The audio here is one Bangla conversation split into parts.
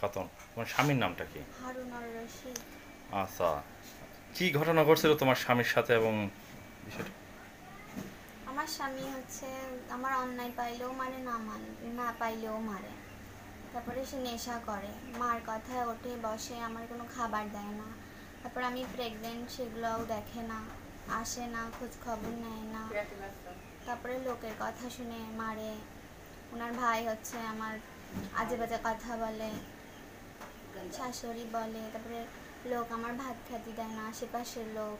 খাতুন। তোমার স্বামীর নামটা কি? হারুন আর রশিদ। আচ্ছা, কি ঘটনা ঘটছিল তোমার স্বামীর সাথে এবং বিষয়টা? আমার স্বামী হচ্ছে আমার অন্যায় পাইলেও মানে না পাইলেও মারে। তারপরে সে নেশা করে, মার কথায় ওঠে বসে, আমার কোনো খাবার দেয় না। তারপর আমি প্রেগনেন্ট সেগুলোও দেখে না, আসে না, খোঁজ খবর নেয় না। তারপরে লোকের কথা শুনে মারে। ওনার ভাই হচ্ছে আমার আজে বাজে কথা বলে, শাশুড়ি বলে। তারপরে লোক আমার ভাত খেতে দেয় না, আশেপাশের লোক।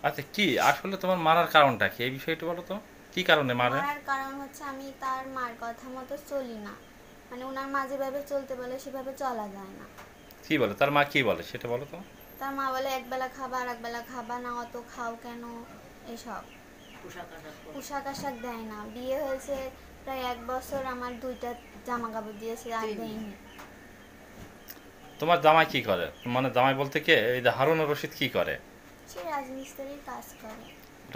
আচ্ছা, কি আসলে তোমার মারার কারণটা কি, এই বিষয়টা বলো তো, কি কারণে মারে? মারার কারণ হচ্ছে আমি তার মার কথা মতো চলি না, মানে ওনার মা যেভাবে চলতে বলে সেভাবে চলা যায় না। কি বলে তার মা, কি বলে সেটা বলো তো। তার মা বলে একবেলা খাবার একবেলা খাবা না, অত খাও কেন, এসব। পোশাক আশাক দেয় না। বিয়ে হয়েছে প্রায় 1 বছর, আমার 2টা জামা কাপড় দিয়েছে, আর দেয়নি। তোমার জামাই কি করে, মানে জামাই বলতে কে, এই যে হারুন আর রশিদ কি করে? সে রাজমিস্ত্রির কাজ করে।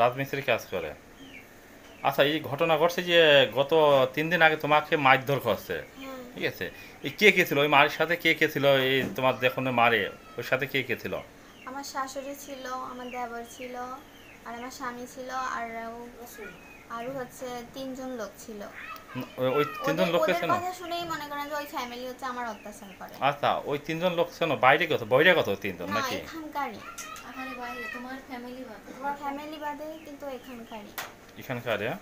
রাজমিস্ত্রি কাজ করে। আচ্ছা, এই ঘটনা ঘটছে যে গত 3 দিন আগে তোমাকে মারধর করছে, হ্যাঁ, ঠিক আছে? এই কে কে ছিল ওই মারের সাথে, কে কে ছিল এই তোমার যখন মারে, ওর সাথে কে কে ছিল? আমার শাশুড়ি ছিল, আমার দেবর ছিল, আর আমার স্বামী ছিল, আর আরও হচ্ছে 3জন লোক ছিল। ওই 3জন ওদের লোককে ওদের ছিল? কথা শুনেই মনে করেন যে ওই ফ্যামিলি হচ্ছে আমার অত্যাচার করে। আচ্ছা, ওই 3জন লোক ছিল বাইরে কত, বইরে কত 3জন না, নাকি? এখানকারই। আরে বাইরে তোমার ফ্যামিলি বাদে তোমার ফ্যামিলি বাদে কিন্তু এখানকারই। এখানকার হ্যাঁ।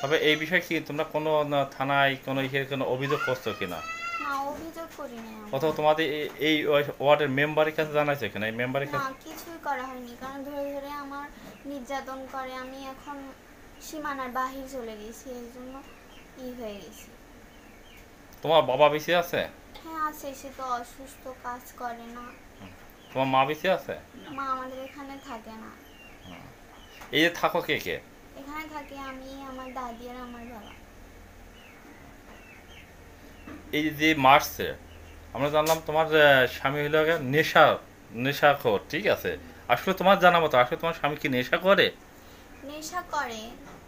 তবে এই বিষয়ে কি তোমরা কোনো থানায় কোনো ইসের কোনো অভিযোগ করছো কিনা, না, অভিযোগ করি নাই আমি। অথবা তোমাদের এই ওয়ার্ডের মেম্বারের কাছে জানাইছো কিনা, এই মেম্বারের না, কাছে? কিছুই করা হয়নি, কারণ ধরে ধরে আমার নির্যাতন করে। আমি এখন সীমানার বাহির চলে গেছি, এই জন্য হয়ে গেছি। তোমার বাবা বেঁচে আছে? হ্যাঁ আছে, সে তো অসুস্থ, কাজ করে না। তোমার মা বেঁচে আছে? মা আমাদের এখানে থাকে না। এই যে থাকো কে কে? এখানে থাকে আমি, আমার দাদি আর আমার বাবা। এই যে মারছে, আমরা জানলাম তোমার স্বামী হইল গিয়ে নেশাখোর, ঠিক আছে? আসলে তোমার জানা মতো আসলে তোমার স্বামী কি নেশা করে? নেশা করে,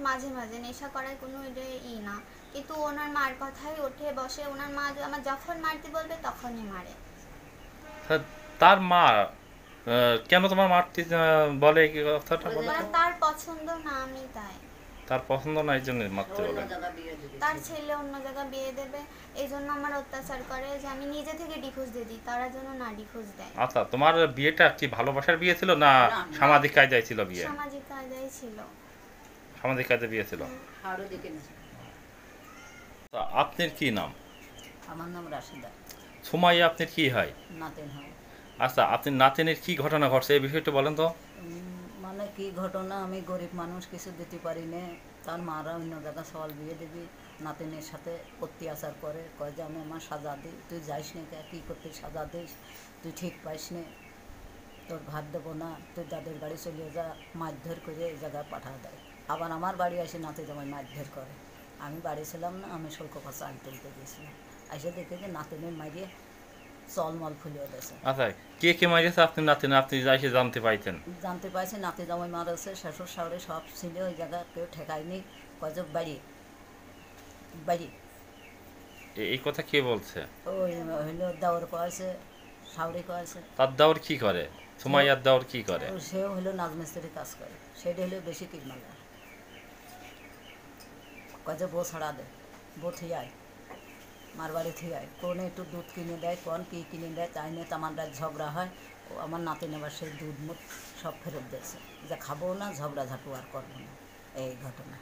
মাঝে মাঝে নেশা করার কোনো না, কিন্তু ওনার মার কথাই ওঠে বসে। ওনার মা আমার যখন মারতে বলবে তখনই মারে। তার মা কেন তোমার মারতে বলে, এই কথাটা বলো তো। তার পছন্দ না, আমি তাই। তার পছন্দ না, এই জন্য মারতে বলে। তার ছেলে অন্য জায়গায় বিয়ে দেবে, এই জন্য আমার অত্যাচার করে যে আমি নিজে থেকে ডিভোর্স দিয়ে দিই, তারা যেন না ডিভোর্স দেয়। আচ্ছা, তোমার বিয়েটা কি ভালোবাসার বিয়ে ছিল না সামাজিক কায়দায় ছিল বিয়ে? সামাজিক কায়দায় ছিল। সামাজিক কায়দায় বিয়ে ছিল। হাড়ও দেখে নিয়েছে। তা আপনার কি নাম? আমার নাম রাশিদা। সুমাইয়া আপনার কি হয়? নাতেন হয়। আচ্ছা, আপনি নাতিনের কি ঘটনা ঘটছে এই বিষয়টা বলেন তো। মানে কি ঘটনা, আমি গরিব মানুষ, কিছু দিতে পারি না। তার মারা অন্য জায়গায় সওয়াল বিয়ে দেবি, নাতিনের সাথে অত্যাচার করে, কয় যে আমি আমার সাজা দিই, তুই যাইস নে, কী করতে সাজা দিস, তুই ঠিক পাইস নে, তোর ভাত দেবো না, তুই দাদের বাড়ি চলে যা, মারধর করে এই জায়গায় পাঠা দেয়। আবার আমার বাড়ি এসে নাতি জামাই মারধর করে। আমি বাড়ি ছিলাম না, আমি শুল্কপা চাল তুলতে গেছিলাম, এসে দেখে যে নাতিনের মারিয়ে চলমল ফুলিয়ে দিয়েছে। আচ্ছা, কে কে মারিয়েছে আপনি নাতিন, আপনি যাইছে জানতে পাইতেন? জানতে পারছি নাতি জামাই মারাছে, শ্বশুর শাশুড়ি সব ছিল ওই জায়গা, কেউ ঠেকায়নি। কয়জন বাড়ি বাড়ি এই কথা কে বলছে? ওই হইলো দেওয়ার কয়েছে, শাশুড়ি কয়েছে। তার দেওর কি করে, সুমাইয়ার দেওর কি করে? সেও হইলো রাজমিস্ত্রির কাজ করে, সেটা হইলো বেশি কিনমালা। কয় যে বউ ছাড়া দে, বউ থিয়ায়, মার বাড়ি থিয়ায়, কোন একটু দুধ কিনে দেয়, কোন কী কিনে দেয়, তাই নিয়ে আমার ঝগড়া হয়। ও আমার নাতি নেবার সেই দুধ মুখ সব ফেরত দিয়েছে, যে খাবো না, ঝগড়া ঝাঁটু আর করবো না। এই ঘটনা,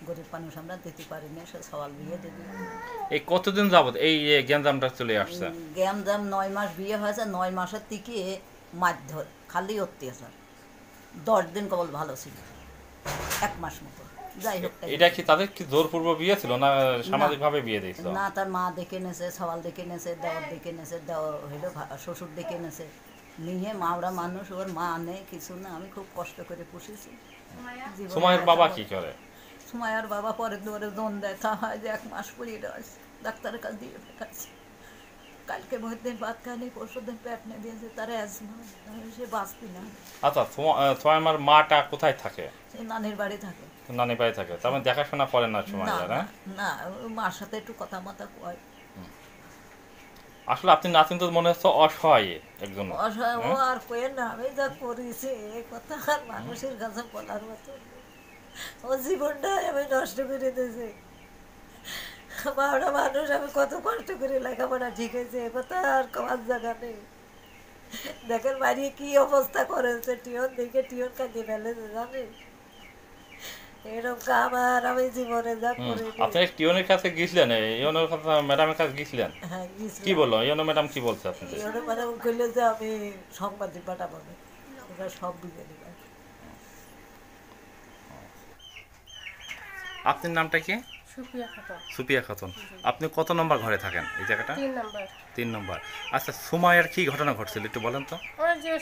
গরিব মানুষ আমরা দিতে পারি না, সে সওয়াল বিয়ে দেবে। এই কতদিন যাবত এই গ্যাঞ্জামটা চলে আসছে? গ্যাম দাম 9 মাস বিয়ে হয়েছে, 9 মাসের থেকে মারধর, খালি অত্যাচার। 10 দিন কেবল ভালো ছিল, 1 মাস মতো। যাই হোক, এটা কি তাদের কি জোরপূর্ব বিয়ে ছিল না সামাজিক ভাবে বিয়ে দিয়েছিল? না, তার মা দেখে নেছে, সওয়াল দেখে নেছে, দেওয়ার দেখে নেছে, দেওয়ার হইলো শ্বশুর দেখে নেছে, নিয়ে মাওরা মানুষ, ওর মা নেই কিছু না, আমি খুব কষ্ট করে পুষেছি। সুমাইয়ের বাবা কি করে? সুমাইয়ার বাবা পরের দুয়ারে জন দেখা হয় যে 1 মাস পড়ে রয়েছে, ডাক্তারের কাছে দিয়ে ফেলেছে। কালকে মধ্যদিন ভাত খায়নি, পরশু দিন পেট নিয়ে দিয়েছে, তার অ্যাজমা, সে বাঁচবি না। আচ্ছা, তোমার মাটা কোথায় থাকে? সে নানির বাড়ি থাকে। নানি বাড়ি থাকে, তার মানে দেখাশোনা করেন না না সুমাইয়ার? না না, ওর মার সাথে একটু কথা মতা কয়। আসলে আপনি নাচেন তো মনে হচ্ছে অসহায় একজন। অসহায় ও আর কয়ে না, আমি যা করেছি এ কথা আর মানুষের কাছে বলার মতো না। ও জীবনটা আমি নষ্ট করে দিয়েছি। বারোটা মানুষ আমি কত কষ্ট করে লেখাপড়া শিখেছি, এ কথা আর কমার জায়গা নেই। দেখেন বাড়ি কি অবস্থা করেছে, টিউন দিকে টিউন কাটিয়ে ফেলেছে জানিস। এরকম কাম আর আমি জীবনে যা করিনি। আপনি টিউনের কাছে গিয়েছিলেন, ইউনোর কাছে ম্যাডামের কাছে গিয়েছিলেন, হ্যাঁ কি গেছিলাম। বললো ইউনো ম্যাডাম কি বলছে আপনাদের? এবারে মানে কইলে যে আমি সংবাদিক পাঠাবো না, ওরা সব বুঝে দিবে। আপনার নামটা কি? সুপ্রিয়া খাতুন। সুপিয়া খাতুন। আপনি কত নম্বর ঘরে থাকেন এই জায়গাটা? 3 নাম্বার। 3 নম্বর। আচ্ছা, সুমাইয়ার কি ঘটনা ঘটছিল একটু বলেন তো। ওই যে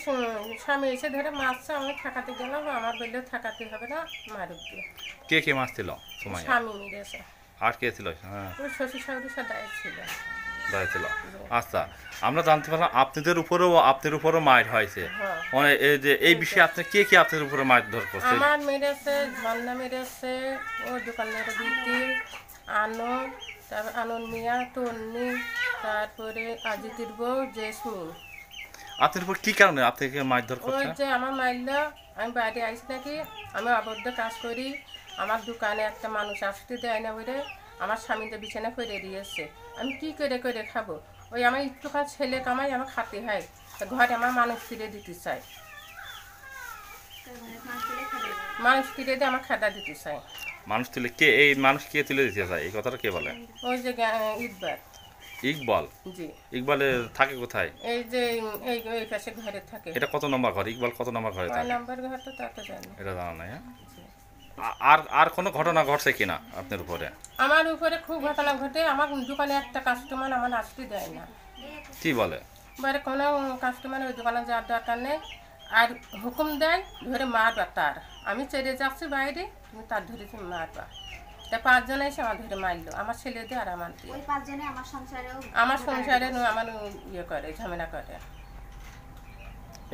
স্বামী এসে ধরে মারছে, আমি ঠেকাতে গেলাম, আমার বললে ঠেকাতে হবে না, মারুক দিয়ে। কে কে মাছ ছিল সুমাইয়া? স্বামী মেরেছে। আর কে ছিল? হ্যাঁ, ওই শ্বশুর শাশুড়ির সাথে ছিল। দায় ছিল। আচ্ছা, আমরা জানতে পারলাম আপনার উপরেও মার হয়েছে। হ্যাঁ। মানে এই যে এই বিষয়ে আপনি কে কে আপনার উপরে মারধর করছে? আমার মেরেছে, ঝর্ণা মেরেছে, ও দোকানের দিদি, আনন্দ, তারপর আনন্দ মিয়া, তন্নি, তারপরে আজিতির বউ জেসমিন। আপনার উপর কি কারণে আপনাকে মারধর ওই করছে? যে আমার মাইল, আমি বাইরে আইসি নাকি, আমি অবদ্ধ কাজ করি, আমার দোকানে একটা মানুষ আসতে দেয় না, বলে আমার স্বামীদের বিছানা করে দিয়েছে, আমি কি করে করে খাবো? ওই আমার একটুখানি ছেলে কামাই আমার খাতে হয়, তা ঘরে আমার মানুষ ফিরে দিতে চাই, মানুষ ফিরে দিয়ে আমার খাতা দিতে চাই। মানুষ তুলে কে, এই মানুষ কে তুলে দিতে চায়, এই কথাটা কে বলে? ওই যে ইটবার। ইকবাল। জি। ইকবালের থাকে কোথায়? এই যে এই পাশে ঘরে থাকে। এটা কত নম্বর ঘর? ইকবাল কত নম্বর ঘরে 9 থাকে? নাম্বার ঘর তো তা তো জানি। এটা জানা নাই। হ্যাঁ? জি। আর আর কোনো ঘটনা ঘটছে কিনা আপনার উপরে? আমার উপরে খুব ঘটনা ঘটে, আমার দোকানে একটা কাস্টমার আমার আসতে দেয় না। কি বলে? এবারে কোনো কাস্টমার ওই দোকানে যাওয়ার দরকার নেই, আর হুকুম দেয় ধরে মারবা তার, আমি চেড়ে যাচ্ছি বাইরে, তুমি তার ধরে তুমি মারবা। তা 5 জন এসে আমার ধরে মারলো, আমার ছেলেদের আর আমার দিয়ে। ওই 5 জনে আমার সংসারেও আমার সংসারে আমার ইয়ে করে, ঝামেলা করে।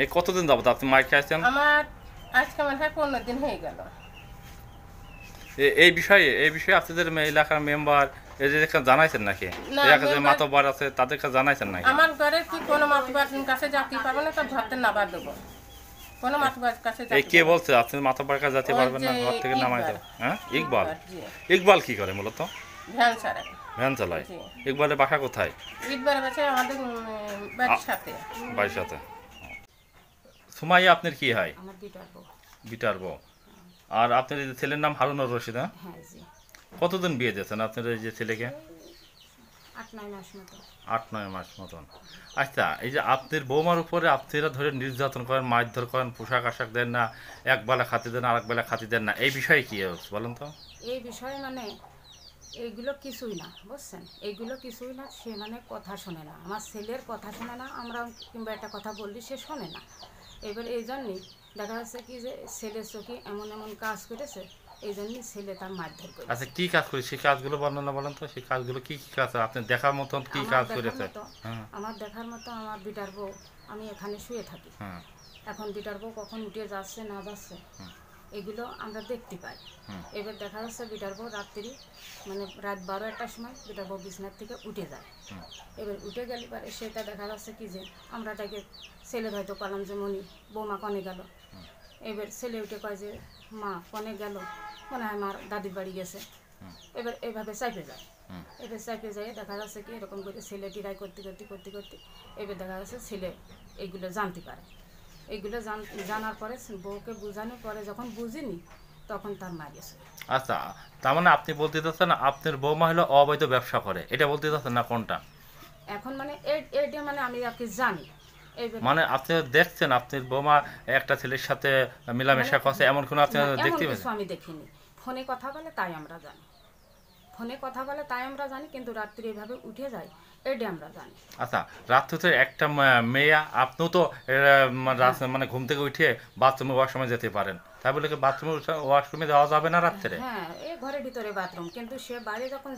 এই কতদিন যাবত আপনি মার খেয়েছেন? আমার আজকে মনে হয় 15 দিন হয়ে গেল। এই বিষয়ে আপনাদের এলাকার মেম্বার এদেরকে জানাইছেন নাকি? না, এলাকার যে member- মাতব্বর আছে তাদেরকে জানাইছেন নাকি? আমার ঘরে কি কোনো মাতবার কাছে যাতে পারবো না, তো ঘরতে নাবার দেবো, কোনো মাতবার কাছে এই যাতে কে পারবো না। বলছে আপনি মাতব্বর কাছে যেতে ওই পারবেন না, যে ঘর থেকে নামাই ইকবাল। দেবেন? হ্যাঁ, ইকবাল। জি। ইকবাল কি করে মূলত? ভ্যান ছাড়া। ভ্যান চালায়। জি। ইকবালের বাসা কোথায়? ঈদবার কাছে আমাদের বাড়ির সাথে। বাড়ির সাথে। সুমাইয়া আপনার কি হয়? আমার বিটার বউ। বিটার বউ। আর আপনার এই যে ছেলের নাম হারুনুর রশিদ? হ্যাঁ? হ্যাঁ জি। কতদিন বিয়ে দিয়েছেন আপনার এই যে ছেলেকে? 8-9 মাস মতো। 8-9 মাস মতন। আচ্ছা, এই যে আপনার বৌমার উপরে আপনারা ধরে নির্যাতন করেন, মারধর করেন, পোশাক আশাক দেন না, এক বেলা খাতি দেন, আরেক বেলা খাতি দেন না, এই বিষয়ে কি বলেন তো? এই বিষয়ে মানে এইগুলো কিছুই না, বুঝছেন, এইগুলো কিছুই না। সে মানে কথা শোনে না, আমার ছেলের কথা শোনে না, আমরা কিংবা একটা কথা বললি সে শোনে না। এবার এই জন্যই দেখা যাচ্ছে কি যে ছেলের চোখে এমন এমন কাজ করেছে, এই জন্যই ছেলে তার মারধর করে। আচ্ছা, কি কাজ করি সেই কাজগুলো বর্ণনা বলেন তো, সেই কাজগুলো কি কি কাজ আপনি দেখার মতন কি কাজ করেছে? হ্যাঁ, আমার দেখার মতো আমার বিটার বউ, আমি এখানে শুয়ে থাকি, হ্যাঁ, এখন বিটার বউ কখন উঠে যাচ্ছে না যাচ্ছে এগুলো আমরা দেখতে পাই। এবার দেখা যাচ্ছে বিটার বউ রাত্রি মানে রাত 12-1টার সময় বিটার বউ বিছনার থেকে উঠে যায়। এবার উঠে গেলে পরে সেটা দেখা যাচ্ছে কি যে আমরা তাকে ছেলে হয়তো পালাম যে মনি বৌমা কনে গেল, এবার ছেলে উঠে কয় যে মা কনে গেল, মনে হয় মার দাদির বাড়ি গেছে। এবার এভাবে চাইপে যায়, এবার চাইপে যায় দেখা যাচ্ছে কি এরকম করে ছেলে টিরাই করতে করতে করতে করতে এবার দেখা যাচ্ছে ছেলে এইগুলো জানতে পারে। এইগুলো জানার পরে বউকে বোঝানোর পরে যখন বুঝিনি তখন তার মা গেছে। আচ্ছা, তার মানে আপনি বলতে চাচ্ছেন আপনার বৌমা হলো অবৈধ ব্যবসা করে, এটা বলতে চাচ্ছেন না কোনটা? এখন মানে এইটা মানে আমি আর কি জানি। মানে আপনি দেখছেন আপনার বৌমা একটা ছেলের সাথে মেলামেশা করছে, এমন কোনো আপনি দেখতে পেয়েছেন? আমি দেখিনি, ফোনে কথা বলে তাই আমরা জানি, ফোনে কথা বলে তাই আমরা জানি, কিন্তু রাত্রি এভাবে উঠে যায় এটা আমরা জানি। আচ্ছা, রাত্রিতে একটা মেয়ে, আপনিও তো মানে ঘুম থেকে উঠে বাথরুমে ওয়াশরুমে যেতে পারেন, তাই বলে কি বাথরুমে ওয়াশরুমে যাওয়া যাবে না রাত্রে? হ্যাঁ, এই ঘরের ভিতরে বাথরুম, কিন্তু সে বাইরে যখন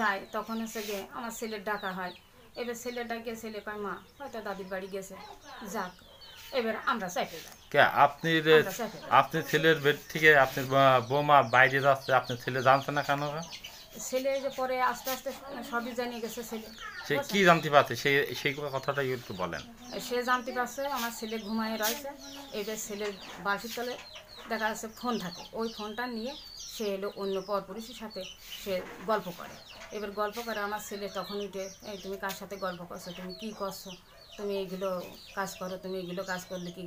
যায় তখন হচ্ছে গিয়ে আমার ছেলের ডাকা হয়। এবার ছেলের ডাকে ছেলে কয় মা হয়তো দাদির বাড়ি গেছে, যাক। এবার আমরা চাইতে যাই। কে আপনি ছেলের বেড থেকে আপনার বৌমা বাইরে যাচ্ছে, আপনার ছেলে জানছে না কেন? ছেলে যে পরে আস্তে আস্তে সবই জানিয়ে গেছে ছেলে। সে কি জানতে পারছে সেই কথাটা একটু বলেন। সে জানতে পারছে আমার ছেলে ঘুমায় রয়েছে, এবার ছেলের বাসির তলে দেখা যাচ্ছে ফোন থাকে, ওই ফোনটা নিয়ে সে এলো অন্য পরপুরুষের সাথে সে গল্প করে। এবার গল্প করে আমার ছেলে তখন উঠে, এই তুমি কার সাথে গল্প করছো, তুমি কি করছো, তুমি এইগুলো কাজ করো, তুমি এইগুলো কাজ করলে কি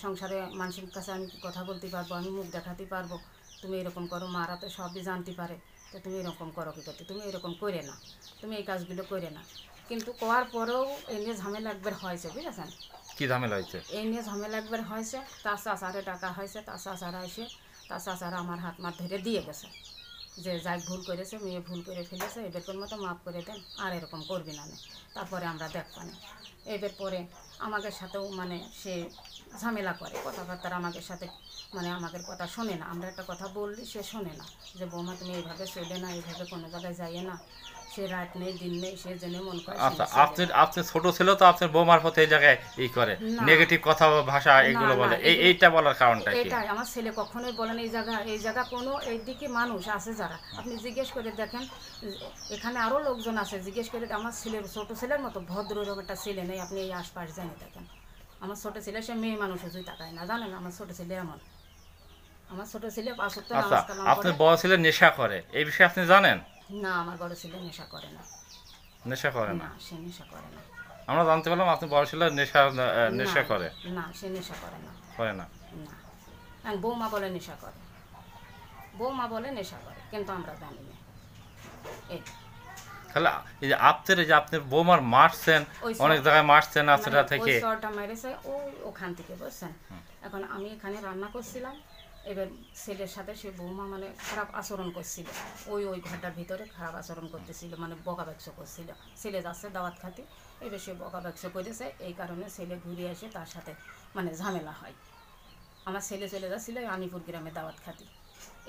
সংসারে মানুষের কাছে আমি কথা বলতে পারবো, আমি মুখ দেখাতে পারবো, তুমি এরকম করো, মারা তো সবই জানতে পারে, তো তুমি এরকম করো কী করতে, তুমি এরকম করে না, তুমি এই কাজগুলো করে না। কিন্তু করার পরেও এই নিয়ে ঝামেলা একবার হয়েছে, বুঝেছেন? কি ঝামেলা হয়েছে? এই নিয়ে ঝামেলা একবার হয়েছে, তার চাচারে ডাকা হয়েছে, তার চাচারা এসে তার চাচারা আমার হাত মাত ধরে দিয়ে গেছে যে যাই ভুল করেছে, মেয়ে ভুল করে ফেলেছে, এবার মতো মাফ করে দেন, আর এরকম করবি না। তারপরে আমরা দেখবানি। এবার পরে আমাদের সাথেও মানে সে ঝামেলা করে, কথাবার্তা আমাদের সাথে মানে আমাদের কথা শোনে না। আমরা একটা কথা বললি সে শোনে না, যে বৌমা তুমি এইভাবে চলে না, এইভাবে কোনো জায়গায় যাইয়ে না, সে রাত নেই দিন নেই, সে জেনে মন করে। আচ্ছা, আপনি ছোট ছিল তো আপনার বৌমার প্রতি এই জায়গায় ই করে নেগেটিভ কথা ভাষা এগুলো বলে, এইটা বলার কারণটা কি? এটাই আমার ছেলে কখনোই বলেন এই জায়গা কোনো এইদিকে মানুষ আছে যারা, আপনি জিজ্ঞেস করে দেখেন, এখানে আরও লোকজন আছে, জিজ্ঞেস করে আমার ছেলের ছোট ছেলের মতো ভদ্র একটা ছেলে নেই, আপনি এই আশপাশ জানি দেখেন। আমার ছোট ছেলে সে মেয়ে মানুষ হচ্ছেই তাকায় না, জানেন আমার ছোট ছেলে এমন। আমার ছোট ছেলে 5 সপ্তাহ আচ্ছা, নামাজ কালাম আপনার করে। বড় ছেলে নেশা করে, এই বিষয়ে আপনি জানেন? না, আমার বড় ছেলে নেশা করে না। নেশা করে না? না, সে নেশা করে না। আমরা জানতে পারলাম আপনি বড় ছেলে নেশা করে। না, সে নেশা করে না। করে না? না, আর বৌমা বলে নেশা করে, বৌমা বলে নেশা করে, কিন্তু আমরা জানি না। এই তাহলে এই যে আপনার বৌমার মারছেন, ওই অনেক জায়গায় মারছেন আপনারা মানে থেকে। ওই চরটা মেরেছে ওখান থেকে, বুঝছেন? এখন আমি এখানে রান্না করছিলাম, এবার ছেলের সাথে সে বৌমা মানে খারাপ আচরণ করছিল, ওই ঘরটার ভিতরে খারাপ আচরণ করতেছিল, মানে বকা ব্যবসা করছিল। ছেলে যাচ্ছে দাওয়াত খাতে, এবার সে বকা ব্যবসা করেছে, এই কারণে ছেলে ঘুরে এসে তার সাথে মানে ঝামেলা হয়। আমার ছেলে চলে যাচ্ছিল আনিপুর গ্রামে দাওয়াত খাতে,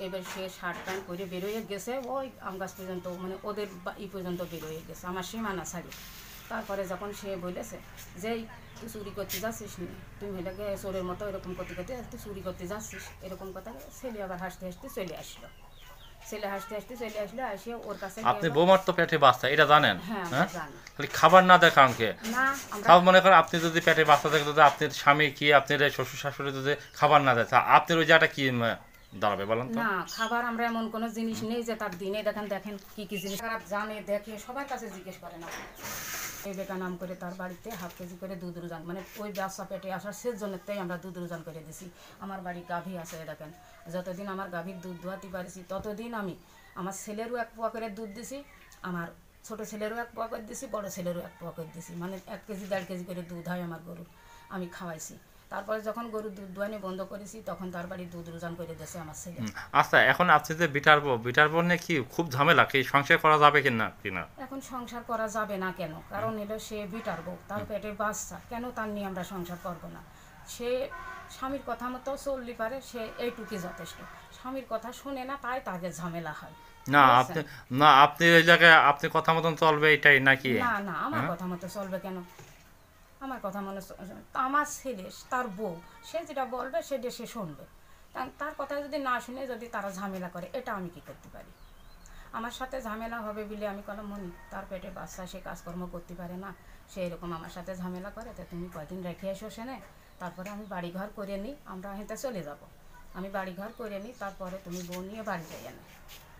এবার সে শার্ট প্যান্ট করে বেরোয় গেছে ওই আম গাছ পর্যন্ত, মানে ওদের পর্যন্ত বেরোয় গেছে আমার সীমানা ছাড়ি। তারপরে যখন সে বলেছে যে তুই চুরি করতে যাচ্ছিস নি, তুমি এটাকে চোরের মতো এরকম করতে করতে তুই চুরি করতে যাচ্ছিস, এরকম কথা। ছেলে আবার হাসতে হাসতে চলে আসলো, ছেলে হাসতে হাসতে চলে আসলো, আসে ওর কাছে। আপনি বৌমার তো পেটে বাচ্চা, এটা জানেন? হ্যাঁ, হ্যাঁ, জানি। খালি খাবার না দেয় কারণকে না, আমরা তাও মনে করেন আপনি যদি পেটে বাচ্চা থাকে, যদি আপনার স্বামী কি আপনার শ্বশুর শাশুড়ি যদি খাবার না দেয়, তা আপনার ওই জায়গাটা কি দাঁড়াবে বলেন তো? না, খাবার আমরা এমন কোনো জিনিস নেই যে তার দিনে দেখেন কি কি জিনিস খারাপ জানে, দেখে সবার কাছে জিজ্ঞেস করে না। এই বেটা নাম করে তার বাড়িতে 1/2 কেজি করে দুধ রোজান, মানে ওই ব্যবসা পেটে আসার শেষ জন্যতেই আমরা দুধ রোজান করে দিছি। আমার বাড়ি গাভী আছে, দেখেন যতদিন আমার গাভীর দুধ দোয়াতে পারছি ততদিন আমি আমার ছেলেরও 1 পোয়া করে দুধ দিছি, আমার ছোট ছেলেরও 1 পোয়া করে দিছি, বড় ছেলেরও 1 পোয়া করে দিছি, মানে 1 কেজি 1.5 কেজি করে দুধ হয় আমার গরু, আমি খাওয়াইছি। তারপরে যখন গরুর দুধ দোয়ানি বন্ধ করেছি তখন তার বাড়ি দুধ রোজান করে দিয়েছে আমার ছেলে। আচ্ছা, এখন আপনি যে বিটার বউ নিয়ে কি খুব ঝামেলা, কি সংসার করা যাবে কিনা? এখন সংসার করা যাবে না কেন? কারণ হলো সে বিটার বউ, তার পেটের বাচ্চা, কেন তার নিয়ে আমরা সংসার করবো না? সে স্বামীর কথা মতো চললি পারে, সে এইটুকুই যথেষ্ট। স্বামীর কথা শুনে না, তাই তাদের ঝামেলা হয়। আপনি ওই জায়গায় আপনি কথা মতন চলবে এটাই নাকি? না, আমার কথা মতো চলবে কেন? আমার কথা মনে আমার ছেলে তার বউ, সে যেটা বলবে সেটা সে শুনবে। তার কথা যদি না শুনে যদি তারা ঝামেলা করে, এটা আমি কি করতে পারি? আমার সাথে ঝামেলা হবে বলে আমি কলাম মনি, তার পেটে বাচ্চা, সে কাজকর্ম করতে পারে না, সে এরকম আমার সাথে ঝামেলা করে, তো তুমি কয়দিন রেখে এসো সেনে, তারপরে আমি বাড়িঘর করে নিই, আমরা হেঁটে চলে যাব। আমি বাড়িঘর করে নিই, তারপরে তুমি বউ নিয়ে বাড়ি যাই না।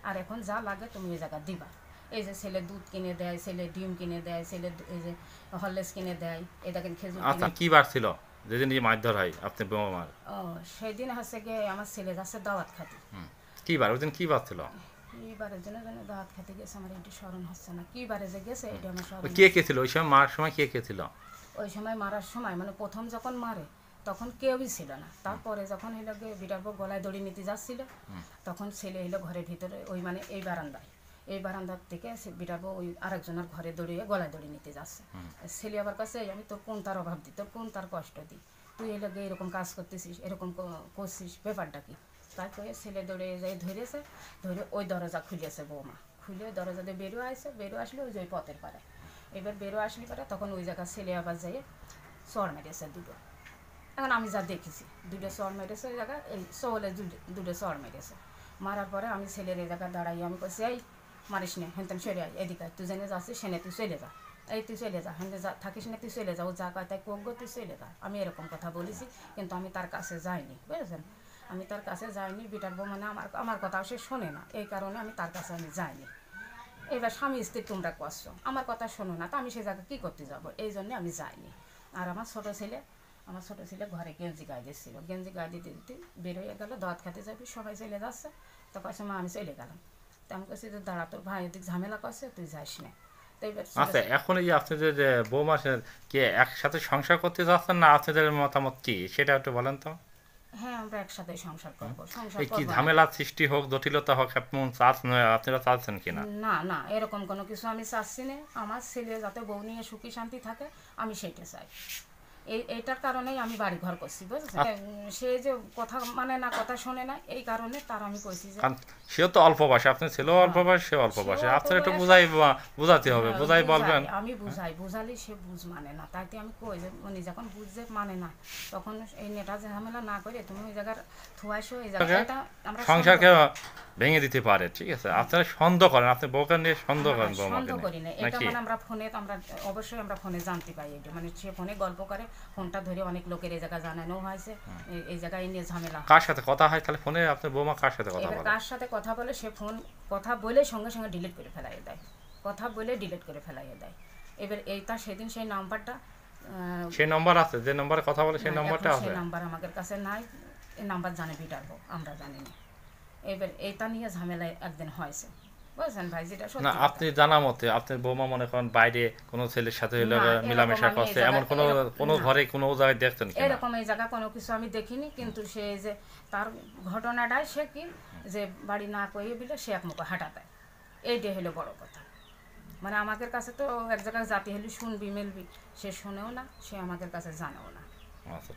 আর এখন যা লাগে তুমি ওই জায়গা দিবা। এই যে ছেলে দুধ কিনে দেয়, ছেলে ডিম কিনে দেয়, ছেলে এই যে হরলিক্স কিনে দেয়, এই দেখেন খেজুর আচ্ছা, কি বার ছিল যেদিন এই মারধর হয় আপনার বৌমার? সেদিন হচ্ছে গিয়ে আমার ছেলে যাচ্ছে দাওয়াত খাতে। কি বার ওই দিন কি বার ছিল? এইবারের জন্য দাওয়াত খাতে গেছে, আমার এটি স্মরণ হচ্ছে না কি বারে যে গেছে, এটা আমার স্মরণ। কে ছিল ওই সময় মারার সময়? কে ছিল ওই সময় মারার সময়? মানে প্রথম যখন মারে তখন কেউই ছিল না, তারপরে যখন হইলো বিটার বউ গলায় দড়ি নিতে যাচ্ছিল, তখন ছেলে এলো ঘরের ভিতরে, ওই মানে এই বারান্দার থেকে বিটার বউ ওই আরেকজনের ঘরে দড়িয়ে গলায় দড়ি নিতে যাচ্ছে। ছেলে আবার কাছে আমি তোর কোন তার অভাব দিই, তোর কোন তার কষ্ট দিই, তুই এলো এরকম কাজ করতেছিস, এরকম করছিস, ব্যাপারটা কি? তারপরে ছেলে দৌড়ে যাই ধরেছে, ধরে ওই দরজা খুলেছে বৌমা, খুলে ওই দরজা দিয়ে বেরো আসলে ওই যে ওই পথের পারে। এবার বেরো আসলে পারে তখন ওই জায়গা ছেলে আবার যাই চর মেরেছে দুটো। এখন আমি যা দেখেছি, দুটো চর মেরেছে ওই জায়গায়, এই শহরে দুটো চর মেরেছে। মারার পরে আমি ছেলের এই জায়গায় দাঁড়াই, আমি বলছি এই মারিস নে হেনতেন সরে আয় এদিকে আয়, তুই জেনে যাচ্ছিস সেনে তুই চলে যা, এই তুই চলে যা, হেনতে যা থাকিস না তুই চলে যা, ও যা কয় তাই কোক গো তুই চলে যা। আমি এরকম কথা বলেছি, কিন্তু আমি তার কাছে যাইনি, বুঝেছেন? আমি তার কাছে যাইনি, বিটার বউ মানে আমার কথা সে শোনে না, এই কারণে আমি তার কাছে আমি যাইনি। এবার স্বামী স্ত্রী তোমরা করছো, আমার কথা শোনো না, তো আমি সে জায়গায় কী করতে যাবো, এই জন্যে আমি যাইনি। আর আমার ছোটো ছেলে ঘরে গেঞ্জি গায়ে দিচ্ছিল, গেঞ্জি গায়ে দিতে দিতে বেরোয় গেলো, দাঁত খাতে যাবি, সবাই চলে যাচ্ছে, তো কাছে মা আমি চলে গেলাম। তো আমি কাছে যে দাঁড়া, তোর ভাই এদিক ঝামেলা করছে, তুই যাস না। তো এবার আচ্ছা, এখন এই যে আপনাদের যে বৌমা কে একসাথে সংসার করতে যাচ্ছেন না, আপনাদের মতামত কি সেটা একটু বলেন তো। হ্যাঁ, আমরা একসাথে সংসার করবো, সংসার এই কি করবো না। ঝামেলা সৃষ্টি হোক, জটিলতা হোক, এমন আপনারা চাচ্ছেন কিনা? না না, এরকম কোনো কিছু আমি চাচ্ছি না। আমার ছেলে যাতে বউ নিয়ে সুখী শান্তি থাকে, আমি সেইটা চাই। এইটার কারণেই আমি বাড়ি ঘর করছি, বুঝেছেন? সে যে কথা মানে না, কথা শোনে না, এই কারণে তার আমি কইছি যে কারণ সেও তো অল্প বয়সে, আপনার ছেলেও অল্প বয়স, সেও অল্প বয়সে, আপনার একটু বুঝাতে হবে, বুঝাই বলবেন। আমি বুঝালি সে বুঝ মানে না, তাইতে আমি কই যে উনি যখন বুঝতে মানে না, তখন এই নেটা ঝামেলা না করে তুমি ওই জায়গার থুয়াইছো, এই জায়গাটা আমরা সংসারকে ভেঙে দিতে পারে, ঠিক আছে? আপনারা সন্দেহ করেন, আপনি বউকে নিয়ে সন্দেহ করেন, বৌমাকে সন্দেহ করি না। নিয়ে এটা নাকি? মানে আমরা ফোনে আমরা অবশ্যই আমরা ফোনে জানতে পাই, এটা মানে সে ফোনে গল্প করে, ফোনটা ধরে অনেক লোকের এই জায়গায় জানানো হয়েছে, এই জায়গায় নিয়ে ঝামেলা। কার সাথে কথা হয় তাহলে ফোনে? আপনার বৌমা কার সাথে কথা এবার বলে? কার সাথে কথা বলে, সে ফোন কথা বলে সঙ্গে সঙ্গে ডিলিট করে ফেলাইয়ে দেয়, কথা বলে ডিলিট করে ফেলাইয়ে দেয়। এবার এইটা সেদিন সেই নাম্বারটা সেই নম্বর আছে, যে নম্বরে কথা বলে সেই নম্বরটা আছে? সেই নাম্বার আমাদের কাছে নাই, এই নাম্বার জানে বিটারবো, আমরা জানি না। এবার এইটা নিয়ে ঝামেলা একদিন হয়েছে, বুঝছেন ভাই, যেটা না, সত্যি কথা। আপনি জানা মতে আপনার বৌমা মনে করেন বাইরে কোনো ছেলের সাথে না, মেলামেশা এরকম করছে, আমি এই এমন কোনো জায়গায়- কোনো না। ঘরে কোনো জায়গায় দেখছেন কিনা? এরকম এই জায়গা কোনো কিছু আমি দেখিনি, কিন্তু সে যে তার ঘটনাটাই সে কি যে বাড়ি না কইয়ে দিলে সে এক মুখে হাঁটা দেয়, এইটাই হলো বড় কথা। মানে আমাদের কাছে তো এক জায়গায় জাতি হলে শুনবি মেলবি, সে শোনেও না, সে আমাদের কাছে জানেও না। আচ্ছা।